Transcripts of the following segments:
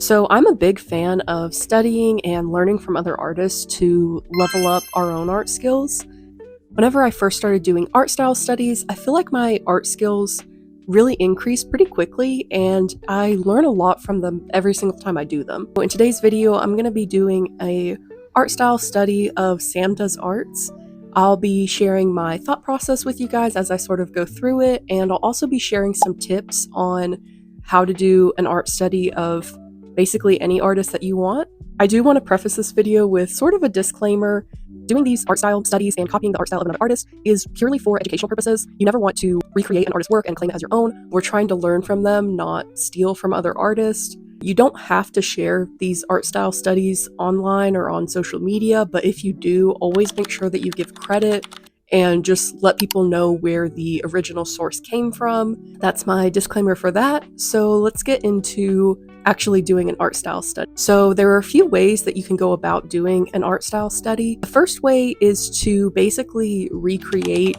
So I'm a big fan of studying and learning from other artists to level up our own art skills. Whenever I first started doing art style studies, I feel like my art skills really increased pretty quickly and I learn a lot from them every single time I do them. In today's video, I'm going to be doing a art style study of Samdoesarts. I'll be sharing my thought process with you guys as I sort of go through it, and I'll also be sharing some tips on how to do an art study of basically any artist that you want. I do want to preface this video with sort of a disclaimer. Doing these art style studies and copying the art style of another artist is purely for educational purposes. You never want to recreate an artist's work and claim it as your own. We're trying to learn from them, not steal from other artists. You don't have to share these art style studies online or on social media, but if you do, always make sure that you give credit and just let people know where the original source came from. That's my disclaimer for that. So let's get into actually doing an art style study. So there are a few ways that you can go about doing an art style study. The first way is to basically recreate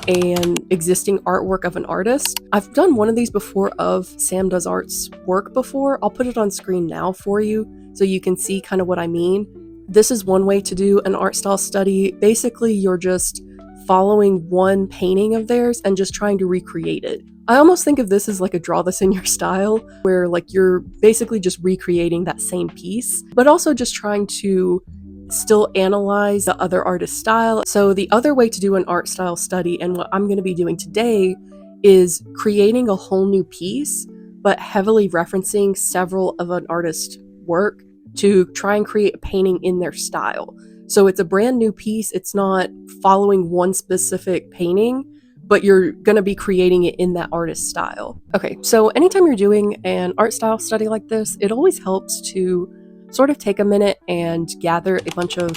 an existing artwork of an artist. I've done one of these before of Samdoesarts' work before. I'll put it on screen now for you so you can see kind of what I mean. This is one way to do an art style study. Basically, you're just following one painting of theirs and just trying to recreate it. I almost think of this as like a draw this in your style, where like you're basically just recreating that same piece, but also just trying to still analyze the other artist's style. So the other way to do an art style study, and what I'm going to be doing today, is creating a whole new piece, but heavily referencing several of an artist's work to try and create a painting in their style. So it's a brand new piece. It's not following one specific painting, but you're going to be creating it in that artist's style. Okay, so anytime you're doing an art style study like this, it always helps to sort of take a minute and gather a bunch of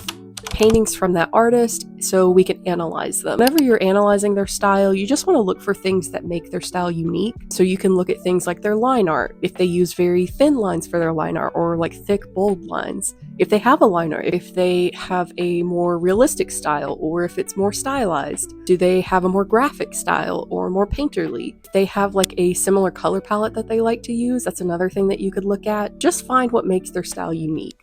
paintings from that artist so we can analyze them. Whenever you're analyzing their style, you just want to look for things that make their style unique. So you can look at things like their line art, if they use very thin lines for their line art, or like thick, bold lines. If they have a line art, if they have a more realistic style, or if it's more stylized. Do they have a more graphic style or more painterly? If they have like a similar color palette that they like to use, that's another thing that you could look at. Just find what makes their style unique.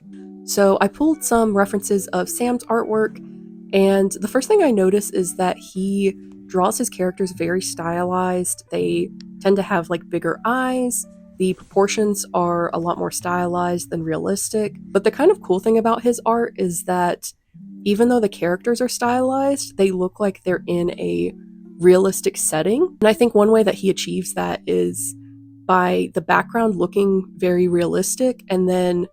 So I pulled some references of Sam's artwork, and the first thing I noticed is that he draws his characters very stylized. They tend to have like bigger eyes. The proportions are a lot more stylized than realistic. But the kind of cool thing about his art is that even though the characters are stylized, they look like they're in a realistic setting. And I think one way that he achieves that is by the background looking very realistic, and then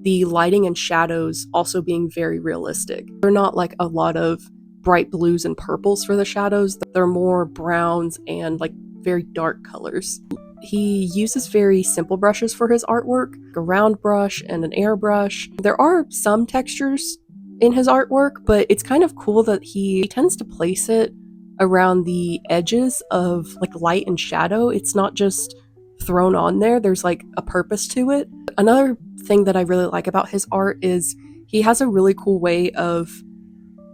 the lighting and shadows also being very realistic. They're not like a lot of bright blues and purples for the shadows. They're more browns and like very dark colors. He uses very simple brushes for his artwork, a round brush and an airbrush. There are some textures in his artwork, but it's kind of cool that he tends to place it around the edges of like light and shadow. It's not just thrown on there. There's like a purpose to it. Another thing that I really like about his art is he has a really cool way of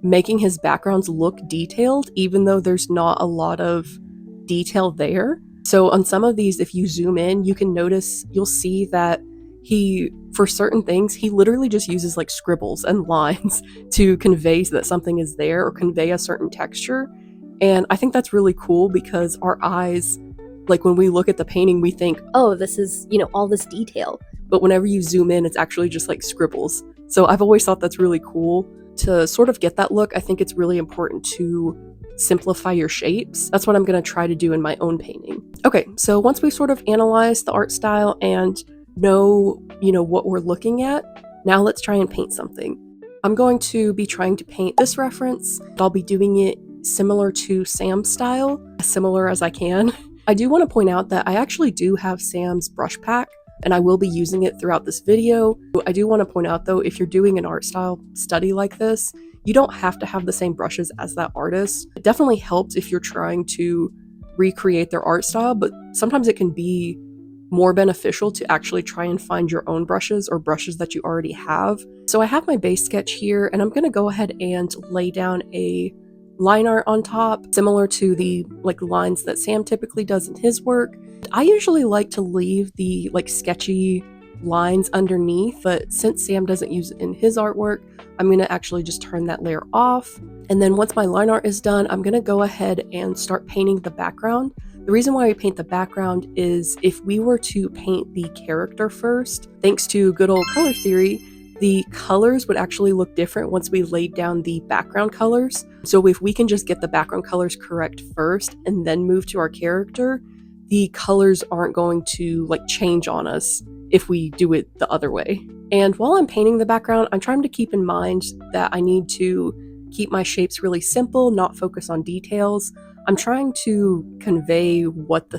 making his backgrounds look detailed, even though there's not a lot of detail there. So on some of these, if you zoom in, you can notice, you'll see that he, for certain things, he literally just uses like scribbles and lines to convey that something is there or convey a certain texture. And I think that's really cool because our eyes, like when we look at the painting, we think, oh, this is, all this detail. But whenever you zoom in, it's actually just like scribbles. So I've always thought that's really cool. To sort of get that look, I think it's really important to simplify your shapes. That's what I'm going to try to do in my own painting. Okay, so once we've sort of analyzed the art style and know, what we're looking at, now let's try and paint something. I'm going to be trying to paint this reference. I'll be doing it similar to Sam's style, as similar as I can. I do want to point out that I actually do have Sam's brush pack, and I will be using it throughout this video. I do want to point out though, if you're doing an art style study like this, you don't have to have the same brushes as that artist. It definitely helps if you're trying to recreate their art style, but sometimes it can be more beneficial to actually try and find your own brushes or brushes that you already have. So I have my base sketch here, and I'm going to go ahead and lay down a line art on top, similar to the lines that Sam typically does in his work. I usually like to leave the sketchy lines underneath, but since Sam doesn't use it in his artwork, I'm going to actually just turn that layer off. And then once my line art is done, I'm going to go ahead and start painting the background. The reason why we paint the background is if we were to paint the character first, thanks to good old color theory, the colors would actually look different once we laid down the background colors. So if we can just get the background colors correct first and then move to our character, the colors aren't going to like change on us if we do it the other way. And while I'm painting the background, I'm trying to keep in mind that I need to keep my shapes really simple, not focus on details. I'm trying to convey what the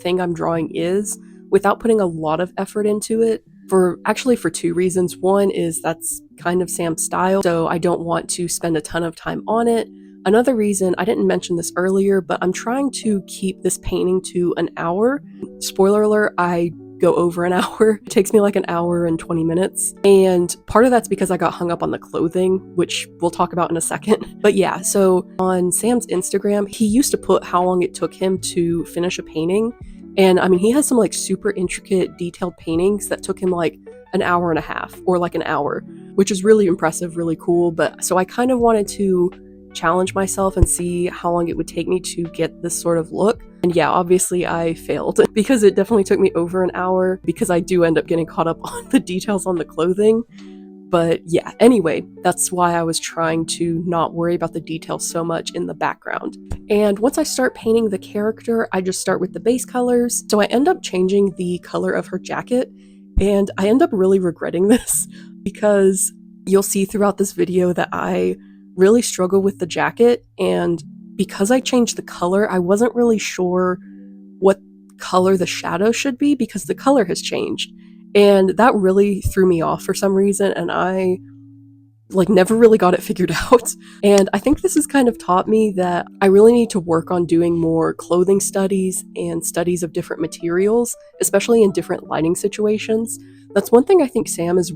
thing I'm drawing is without putting a lot of effort into it for two reasons. One is that's kind of Sam's style, so I don't want to spend a ton of time on it. Another reason, I didn't mention this earlier, but I'm trying to keep this painting to an hour. Spoiler alert, I go over an hour. It takes me like an hour and 20 minutes. And part of that's because I got hung up on the clothing, which we'll talk about in a second. But yeah, so on Sam's Instagram, he used to put how long it took him to finish a painting. And I mean, he has some like super intricate, detailed paintings that took him like an hour and a half or like an hour, which is really impressive, really cool. But so I kind of wanted to challenge myself and see how long it would take me to get this sort of look. And yeah, obviously I failed because it definitely took me over an hour because I do end up getting caught up on the details on the clothing. But yeah, anyway, that's why I was trying to not worry about the details so much in the background. And once I start painting the character, I just start with the base colors. So I end up changing the color of her jacket, and I end up really regretting this because you'll see throughout this video that I really struggle with the jacket, and because I changed the color, I wasn't really sure what color the shadow should be because the color has changed. And that really threw me off for some reason, and I never really got it figured out. And I think this has kind of taught me that I really need to work on doing more clothing studies and studies of different materials, especially in different lighting situations. That's one thing I think Sam is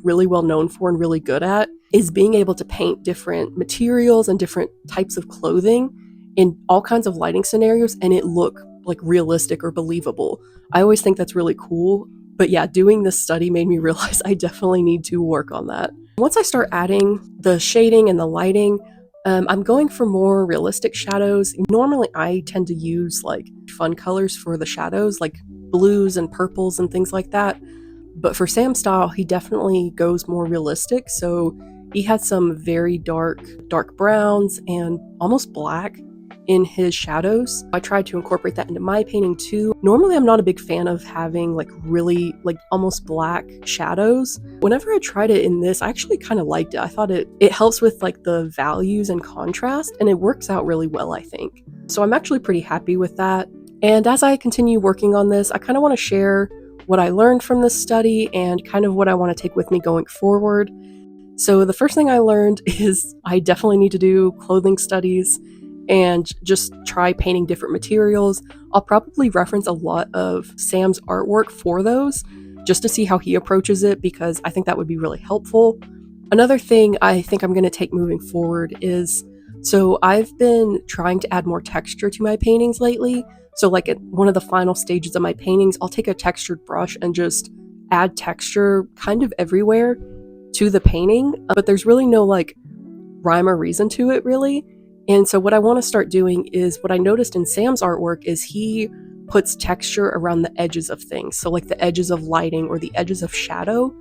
really well known for and really good at, is being able to paint different materials and different types of clothing in all kinds of lighting scenarios and it look realistic or believable. I always think that's really cool. But yeah, doing this study made me realize I definitely need to work on that. Once I start adding the shading and the lighting, I'm going for more realistic shadows. Normally I tend to use fun colors for the shadows, like blues and purples and things like that. But for Sam's style, he definitely goes more realistic. So he had some very dark browns and almost black in his shadows. I tried to incorporate that into my painting too. Normally I'm not a big fan of having really almost black shadows. Whenever I tried it in this, I actually kind of liked it. I thought it helps with the values and contrast, and it works out really well, I think. So I'm actually pretty happy with that. And as I continue working on this, I kind of want to share what I learned from this study and kind of what I want to take with me going forward. So the first thing I learned is I definitely need to do clothing studies and just try painting different materials. I'll probably reference a lot of Sam's artwork for those, just to see how he approaches it, because I think that would be really helpful. Another thing I think I'm going to take moving forward is, so I've been trying to add more texture to my paintings lately. So at one of the final stages of my paintings, I'll take a textured brush and just add texture kind of everywhere to the painting, but there's really no rhyme or reason to it really. And so what I want to start doing is, what I noticed in Sam's artwork is he puts texture around the edges of things. So the edges of lighting or the edges of shadow.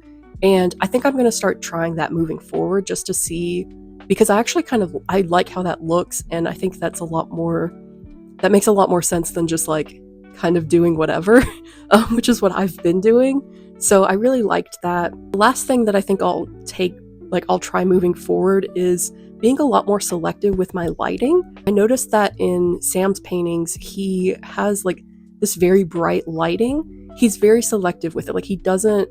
And I think I'm going to start trying that moving forward just to see, because I actually I like how that looks. And I think that makes a lot more sense than just kind of doing whatever, which is what I've been doing. So I really liked that. The last thing that I think I'll try moving forward is being a lot more selective with my lighting. I noticed that in Sam's paintings, he has this very bright lighting. He's very selective with it. He doesn't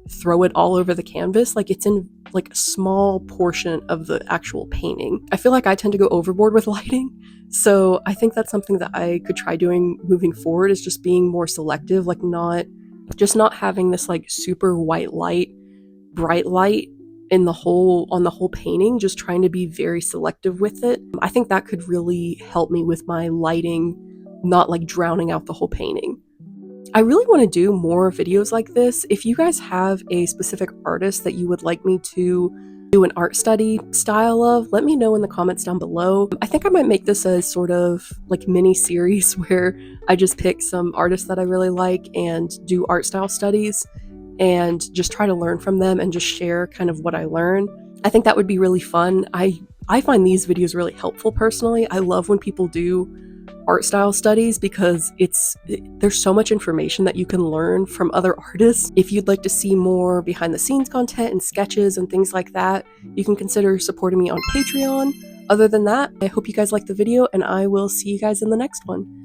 throw it all over the canvas. It's in a small portion of the actual painting. I feel like I tend to go overboard with lighting. So I think that's something that I could try doing moving forward, is just being more selective, not having this super white light, bright light on the whole painting, just trying to be very selective with it. I think that could really help me with my lighting, not drowning out the whole painting. I really want to do more videos like this. If you guys have a specific artist that you would like me to do an art study style of, let me know in the comments down below. I think I might make this a sort of like mini series where I just pick some artists that I really like and do art style studies and just try to learn from them and just share kind of what I learn. I think that would be really fun. I find these videos really helpful personally. I love when people do art style studies because there's so much information that you can learn from other artists. If you'd like to see more behind the scenes content and sketches and things like that, you can consider supporting me on Patreon. Other than that, I hope you guys liked the video and I will see you guys in the next one.